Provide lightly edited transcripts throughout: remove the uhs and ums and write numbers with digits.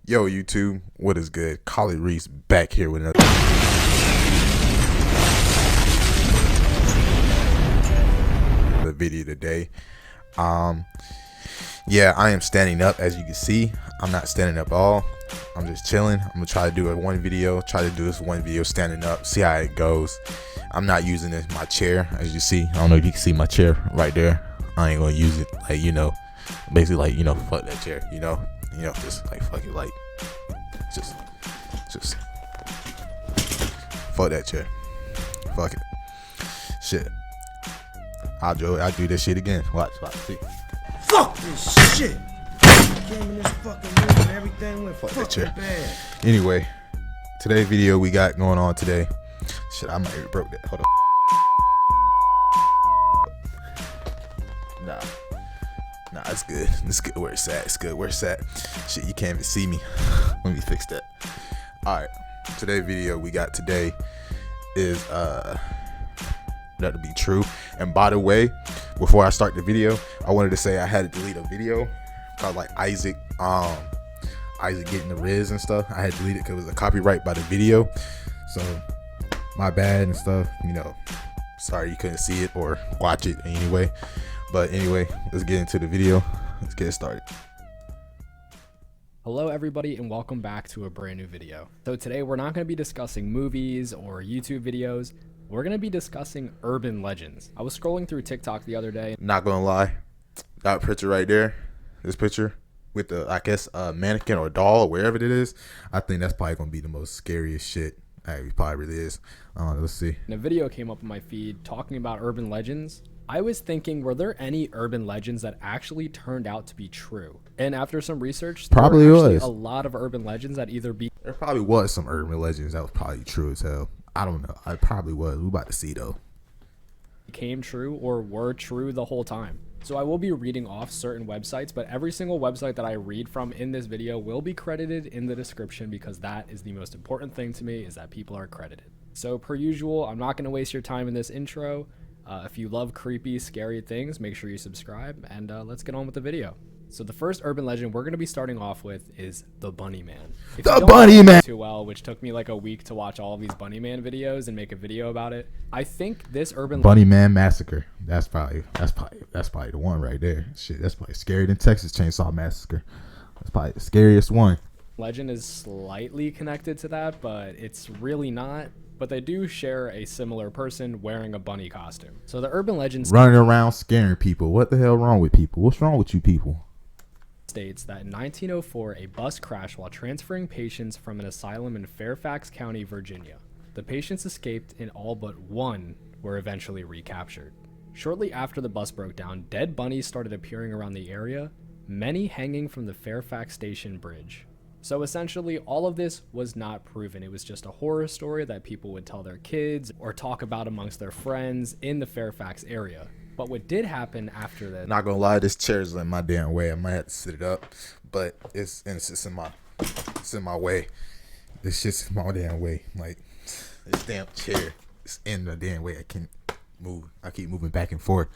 Yo, YouTube, what is good? Collie Reese back here with another video today. Yeah, I am standing up. As you can see, I'm not standing up at all. I'm just chilling. I'm gonna try to do one video standing up, see how it goes. I'm not using my chair, as you see. I don't know if you can see my chair right there. I ain't gonna use it, like, basically, like, fuck that chair, just like, fuck it, like, just fuck that chair, fuck it, shit. I'll do this shit again. Watch, see. Fuck this shit. Came in this fucking room and everything went fucking bad. Anyway, today's video we got going on today. Shit, I might have broke that. Hold on. Nah, it's good. It's good where it's at. It's good where it's at. Shit, you can't even see me. Let me fix that. Alright. Today's video we got today is that to be true. And by the way, before I start the video, I wanted to say I had to delete a video called like Isaac getting the Riz and stuff. I had to delete it because it was a copyright by the video. So my bad and stuff, sorry you couldn't see it or watch it anyway. But anyway, let's get into the video. Let's get started. Hello everybody and welcome back to a brand new video. So today we're not going to be discussing movies or YouTube videos. We're going to be discussing urban legends. I was scrolling through TikTok the other day. Not gonna lie, that picture right there, this picture with the, I guess, mannequin or doll or wherever it is, I think that's probably gonna be the most scariest shit. It probably really is. Let's see. And a video came up on my feed talking about urban legends. I was thinking, were there any urban legends that actually turned out to be true? And after some research, probably there were actually was a lot of urban legends that either there probably was some urban legends that was probably true as hell. I don't know. I probably was. We about to see though. became true or were true the whole time. So I will be reading off certain websites, but every single website that I read from in this video will be credited in the description because that is the most important thing to me, is that people are credited. So per usual, I'm not going to waste your time in this intro. If you love creepy, scary things, make sure you subscribe, and let's get on with the video. So the first urban legend we're going to be starting off with is the Bunny Man. If the you don't Bunny know Man! Too well, which took me like a week to watch all of these Bunny Man videos and make a video about it. I think this urban Bunny Man Massacre. That's probably the one right there. Shit, that's probably scarier than Texas Chainsaw Massacre. That's probably the scariest one. Legend is slightly connected to that, but it's really not. But they do share a similar person wearing a bunny costume. So the urban legend running around scaring people. What the hell wrong with people? What's wrong with you people? States that in 1904, a bus crashed while transferring patients from an asylum in Fairfax County, Virginia. The patients escaped and all but one were eventually recaptured. Shortly after the bus broke down, dead bunnies started appearing around the area, many hanging from the Fairfax Station Bridge. So essentially, all of this was not proven. It was just a horror story that people would tell their kids or talk about amongst their friends in the Fairfax area. But what did happen after that? Not gonna lie, this chair is in my damn way. I might have to sit it up, but it's in my way. It's just in my damn way. Like, this damn chair is in the damn way. I can't move. I keep moving back and forth.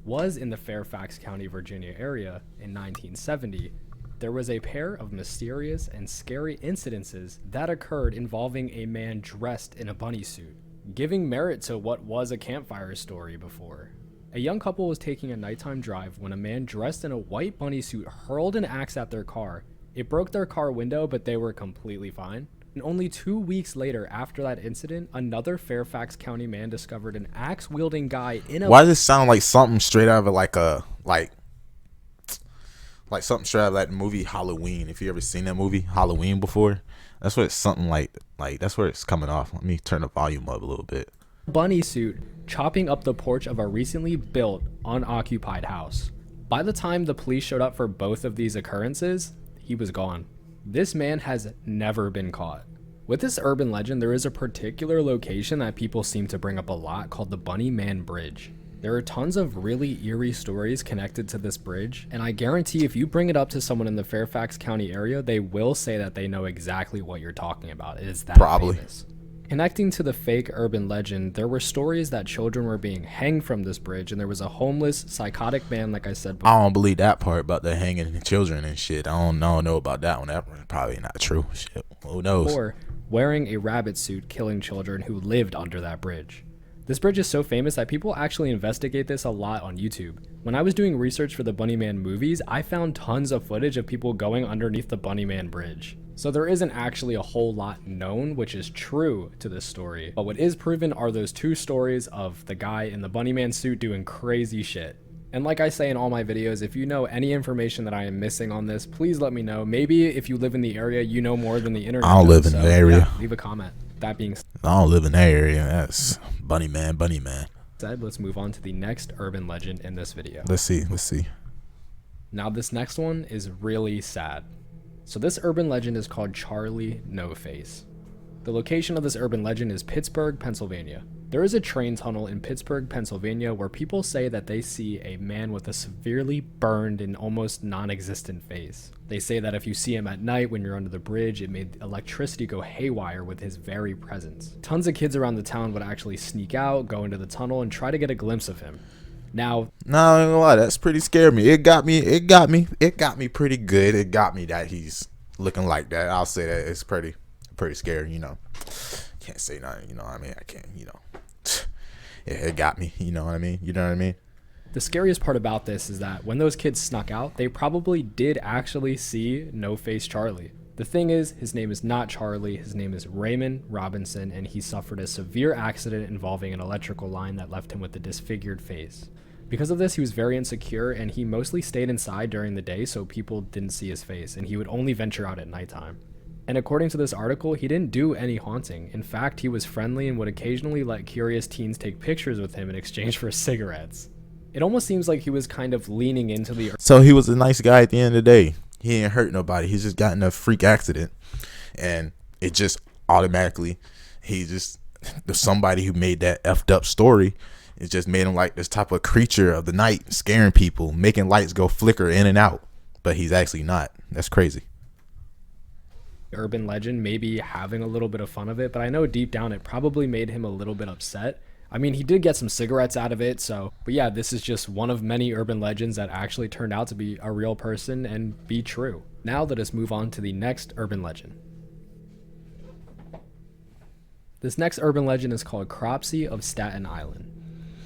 Was in the Fairfax County, Virginia area in 1970. There was a pair of mysterious and scary incidences that occurred involving a man dressed in a bunny suit, giving merit to what was a campfire story before. A young couple was taking a nighttime drive when a man dressed in a white bunny suit hurled an axe at their car. It broke their car window, but they were completely fine. And only 2 weeks later, after that incident, another Fairfax County man discovered an axe-wielding guy in a... Why does it sound like something straight out of like something straight out of that movie Halloween? If you ever seen that movie Halloween before, that's what it's something like that's where it's coming off. Let me turn the volume up a little bit. Bunny suit chopping up the porch of a recently built unoccupied house. By the time the police showed up for both of these occurrences, he was gone. This man has never been caught. With this urban legend, there is a particular location that people seem to bring up a lot called the Bunny Man Bridge. There are tons of really eerie stories connected to this bridge, and I guarantee if you bring it up to someone in the Fairfax County area, they will say that they know exactly what you're talking about. It is that Probably famous. Connecting to the fake urban legend, there were stories that children were being hanged from this bridge, and there was a homeless, psychotic man, like I said before. I don't believe that part about the hanging the children and shit. I don't know about that one. That one's probably not true. Shit, who knows? Or wearing a rabbit suit, killing children who lived under that bridge. This bridge is so famous that people actually investigate this a lot on YouTube. When I was doing research for the Bunnyman movies, I found tons of footage of people going underneath the Bunnyman bridge. So there isn't actually a whole lot known, which is true to this story. But what is proven are those two stories of the guy in the Bunnyman suit doing crazy shit. And like I say in all my videos, if you know any information that I am missing on this, please let me know. Maybe if you live in the area, you know more than the internet. I don't live in the area. Yeah, leave a comment. That being said, I don't live in that area. That's Bunnyman. let's move on to the next urban legend in this video. Let's see. Now this next one is really sad. So this urban legend is called Charlie No Face. The location of this urban legend is Pittsburgh, Pennsylvania. There is a train tunnel in Pittsburgh, Pennsylvania where people say that they see a man with a severely burned and almost non-existent face. They say that if you see him at night when you're under the bridge, it made electricity go haywire with his very presence. Tons of kids around the town would actually sneak out, go into the tunnel, and try to get a glimpse of him. Now, no, I ain't gonna lie, that's pretty scared me. It got me pretty good. It got me that he's looking like that. I'll say that it's pretty scary, you know. Can't say nothing, you know what I mean? I can't, you know. It got me, you know what I mean? You know what I mean? The scariest part about this is that when those kids snuck out, they probably did actually see No Face Charlie. The thing is, his name is not Charlie, his name is Raymond Robinson, and he suffered a severe accident involving an electrical line that left him with a disfigured face. Because of this, he was very insecure, and he mostly stayed inside during the day so people didn't see his face, and he would only venture out at nighttime. And according to this article, he didn't do any haunting. In fact, he was friendly and would occasionally let curious teens take pictures with him in exchange for cigarettes. It almost seems like he was kind of leaning into the... So he was a nice guy at the end of the day. He ain't hurt nobody. He's just gotten a freak accident. And it just automatically, there's somebody who made that effed up story. It just made him like this type of creature of the night, scaring people, making lights go flicker in and out. But he's actually not. That's crazy. Urban legend, maybe having a little bit of fun of it, but I know deep down it probably made him a little bit upset. I mean, he did get some cigarettes out of it, so, but yeah, this is just one of many urban legends that actually turned out to be a real person and be true. Now let us move on to the next urban legend. This next urban legend is called Cropsey of Staten Island.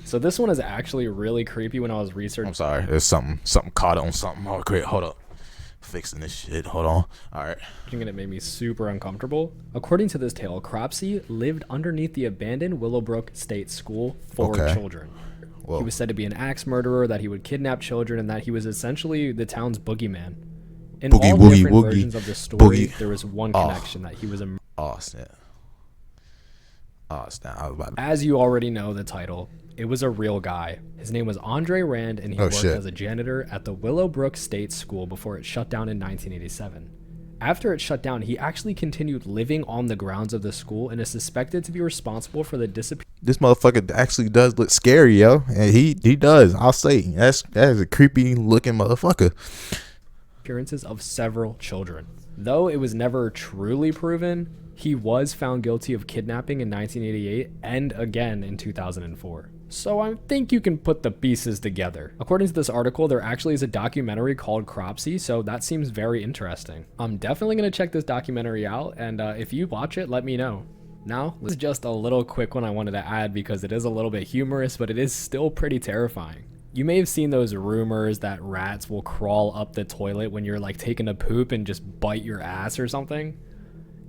So this one is actually really creepy when I was researching. I'm sorry, there's something caught on something. Oh, great, hold up. Fixing this shit, hold on. All right. And it made me super uncomfortable. According to this tale, Cropsey lived underneath the abandoned Willowbrook State School for children. Whoa. He was said to be an axe murderer, that he would kidnap children, and that he was essentially the town's boogeyman. In all different versions of the story, there was one connection, that he was a... snap. I was about to... As you already know the title, it was a real guy. His name was Andre Rand, and he worked as a janitor at the Willowbrook State School before it shut down in 1987. After it shut down, he actually continued living on the grounds of the school and is suspected to be responsible for the disappearance. This motherfucker actually does look scary, yo. And he does. I'll say that is a creepy looking motherfucker. Appearances of several children. Though it was never truly proven, he was found guilty of kidnapping in 1988 and again in 2004. So I think you can put the pieces together. According to this article, there actually is a documentary called Cropsey, so that seems very interesting. I'm definitely going to check this documentary out, and if you watch it, let me know. Now, this is just a little quick one I wanted to add because it is a little bit humorous, but it is still pretty terrifying. You may have seen those rumors that rats will crawl up the toilet when you're like taking a poop and just bite your ass or something.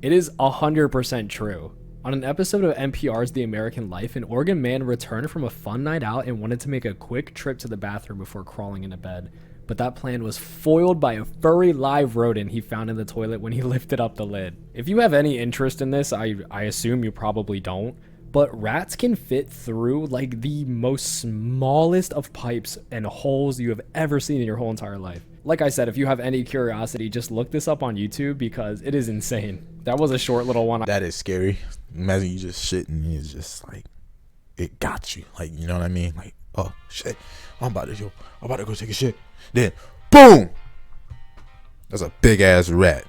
It is 100% true. On an episode of NPR's The American Life, an Oregon man returned from a fun night out and wanted to make a quick trip to the bathroom before crawling into bed. But that plan was foiled by a furry live rodent he found in the toilet when he lifted up the lid. If you have any interest in this, I assume you probably don't, but rats can fit through like the most smallest of pipes and holes you have ever seen in your whole entire life. Like I said, if you have any curiosity, just look this up on YouTube because it is insane. That was a short little one. That is scary. Imagine you just shitting and it's just like, it got you. Like, you know what I mean? Like, oh shit, I'm about to go take a shit. Then, boom! That's a big ass rat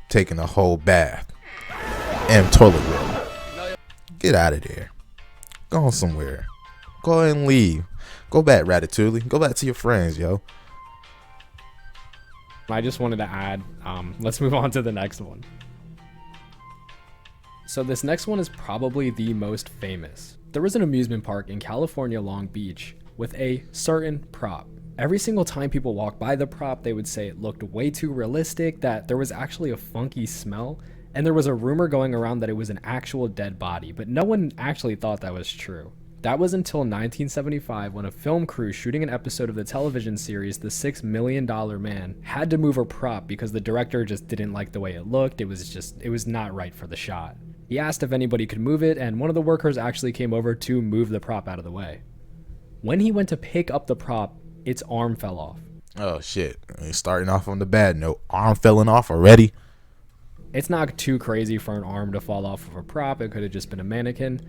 taking a whole bath and toilet water. Get out of there. Go on somewhere. Go ahead and leave. Go back, Ratatouille. Go back to your friends, yo. I just wanted to add, let's move on to the next one. So this next one is probably the most famous. There was an amusement park in California, Long Beach, with a certain prop. Every single time people walked by the prop, they would say it looked way too realistic, that there was actually a funky smell, and there was a rumor going around that it was an actual dead body, but no one actually thought that was true. That was until 1975 when a film crew shooting an episode of the television series The $6 Million Man had to move a prop because the director just didn't like the way it looked. It was not right for the shot. He asked if anybody could move it, and one of the workers actually came over to move the prop out of the way. When he went to pick up the prop, its arm fell off. Oh shit. Starting off on the bad note. Arm falling off already? It's not too crazy for an arm to fall off of a prop. It could have just been a mannequin.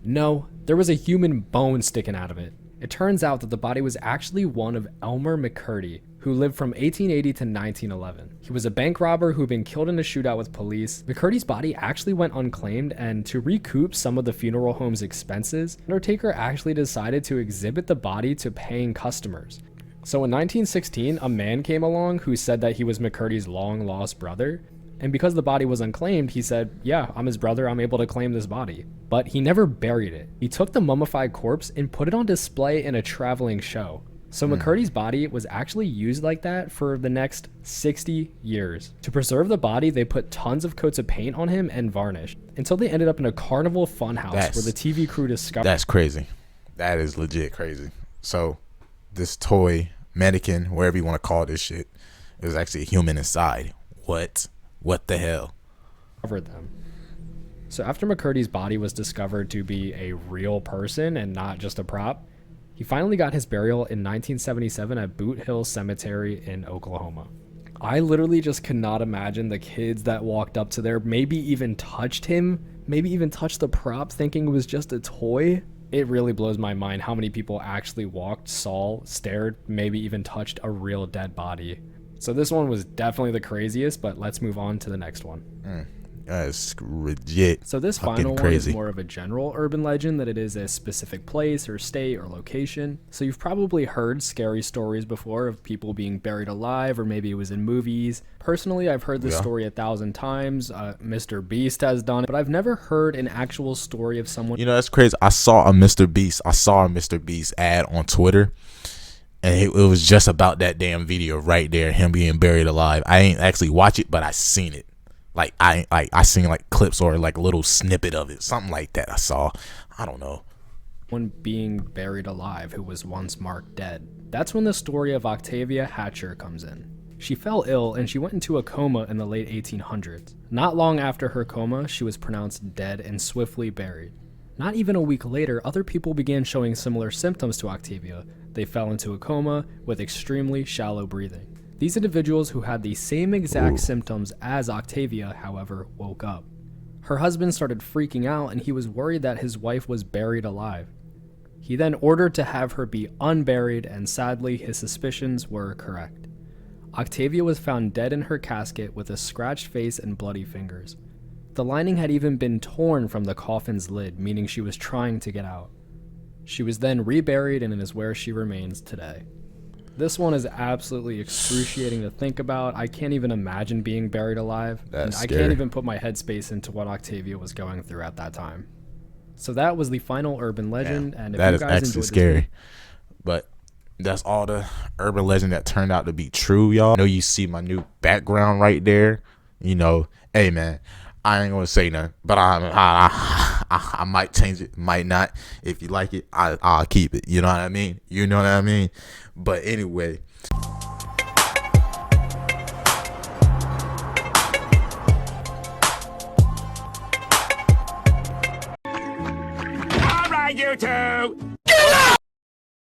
No, there was a human bone sticking out of it. It turns out that the body was actually one of Elmer McCurdy, who lived from 1880 to 1911. He was a bank robber who'd been killed in a shootout with police. McCurdy's body actually went unclaimed, and to recoup some of the funeral home's expenses, the undertaker actually decided to exhibit the body to paying customers. So in 1916, a man came along who said that he was McCurdy's long-lost brother. And because the body was unclaimed, he said, yeah, I'm his brother, I'm able to claim this body. But he never buried it. He took the mummified corpse and put it on display in a traveling show. So McCurdy's body was actually used like that for the next 60 years. To preserve the body, they put tons of coats of paint on him and varnish, until they ended up in a carnival funhouse where the TV crew discovered. That's crazy. That is legit crazy. So this toy, mannequin, wherever you want to call this shit, it was actually a human inside. What the hell? Covered them. So after McCurdy's body was discovered to be a real person and not just a prop, he finally got his burial in 1977 at Boot Hill Cemetery in Oklahoma. I literally just could not imagine the kids that walked up to there, maybe even touched him, maybe even touched the prop thinking it was just a toy. It really blows my mind how many people actually walked, saw, stared, maybe even touched a real dead body. So this one was definitely the craziest, but let's move on to the next one. That's legit. So this final one is more of a general urban legend than it is a specific place or state or location. So you've probably heard scary stories before of people being buried alive, or maybe it was in movies. Personally, I've heard this story 1,000 times. Mr. Beast has done it, but I've never heard an actual story of someone. You know, that's crazy. I saw a Mr. Beast ad on Twitter. And it was just about that damn video right there, him being buried alive. I ain't actually watch it, but I seen it. Like I seen like clips or like a little snippet of it, something like that. I saw. I don't know. One being buried alive who was once marked dead. That's when the story of Octavia Hatcher comes in. She fell ill and she went into a coma in the late 1800s. Not long after her coma, she was pronounced dead and swiftly buried. Not even a week later, other people began showing similar symptoms to Octavia. They fell into a coma with extremely shallow breathing. These individuals who had the same exact symptoms as Octavia, however, woke up. Her husband started freaking out and he was worried that his wife was buried alive. He then ordered to have her be unburied, and sadly, his suspicions were correct. Octavia was found dead in her casket with a scratched face and bloody fingers. The lining had even been torn from the coffin's lid, meaning she was trying to get out. She was then reburied, and it is where she remains today. This one is absolutely excruciating to think about. I can't even imagine being buried alive. That's and scary. I can't even put my headspace into what Octavia was going through at that time. So that was the final urban legend. Damn, and if that you is guys actually enjoyed scary. this But that's all the urban legend that turned out to be true, y'all. I know you see my new background right there. You know, hey man, I ain't gonna say nothing, but I might change it, might not. If you like it, I'll keep it. You know what I mean? You know what I mean? But anyway. All right, you two.